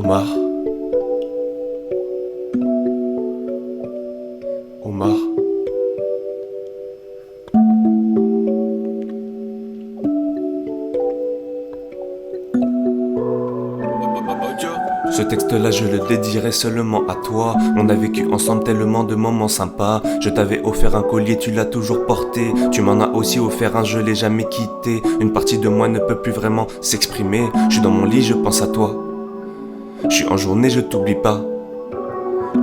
Omar. Omar. Ce texte-là, je le dédierai seulement à toi. On a vécu ensemble tellement de moments sympas. Je t'avais offert un collier, tu l'as toujours porté. Tu m'en as aussi offert un, je l'ai jamais quitté. Une partie de moi ne peut plus vraiment s'exprimer. Je suis dans mon lit, je pense à toi. Je suis en journée, je t'oublie pas.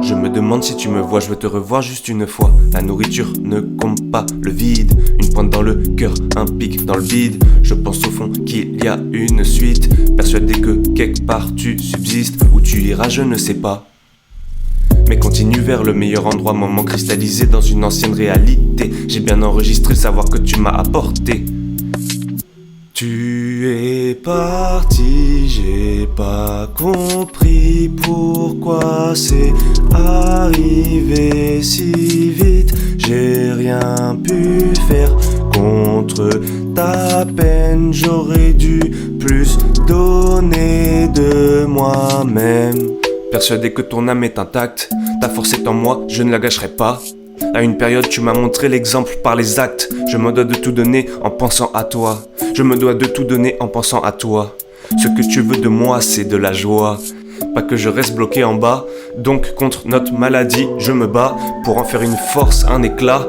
Je me demande si tu me vois, je veux te revoir juste une fois. La nourriture ne compte pas le vide. Une pointe dans le cœur, un pic dans le vide. Je pense au fond qu'il y a une suite. Persuadé que quelque part tu subsistes. Où tu iras je ne sais pas. Mais continue vers le meilleur endroit. Moment cristallisé dans une ancienne réalité. J'ai bien enregistré le savoir que tu m'as apporté. Tu es parti, j'ai pas compris pourquoi c'est arrivé si vite. J'ai rien pu faire contre ta peine, j'aurais dû plus donner de moi-même. Persuadé que ton âme est intacte, ta force est en moi, je ne la gâcherai pas. À une période tu m'as montré l'exemple par les actes. Je me dois de tout donner en pensant à toi. Je me dois de tout donner en pensant à toi. Ce que tu veux de moi c'est de la joie. Pas que je reste bloqué en bas. Donc contre notre maladie je me bats. Pour en faire une force, un éclat.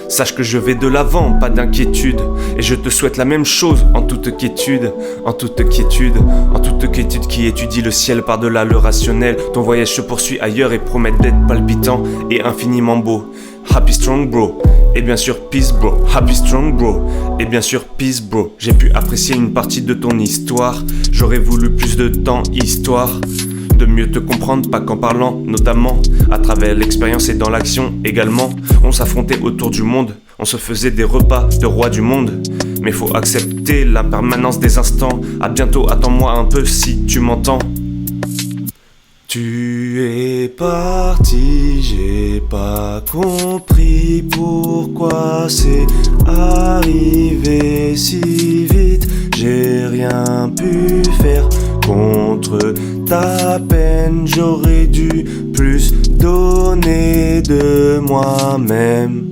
Sache que je vais de l'avant, pas d'inquiétude. Et je te souhaite la même chose en toute quiétude. En toute quiétude, en toute quiétude qui étudie le ciel par-delà le rationnel. Ton voyage se poursuit ailleurs et promet d'être palpitant et infiniment beau. Happy strong bro, et bien sûr peace bro. Happy strong bro, et bien sûr peace bro. J'ai pu apprécier une partie de ton histoire. J'aurais voulu plus de temps, histoire de mieux te comprendre, pas qu'en parlant, notamment à travers l'expérience et dans l'action également. On s'affrontait autour du monde, on se faisait des repas de rois du monde. Mais faut accepter l'impermanence des instants. À bientôt, attends-moi un peu si tu m'entends. Tu es parti, j'ai pas compris pourquoi c'est arrivé si vite. J'ai rien pu faire contre ta peine, j'aurais dû plus donner de moi-même.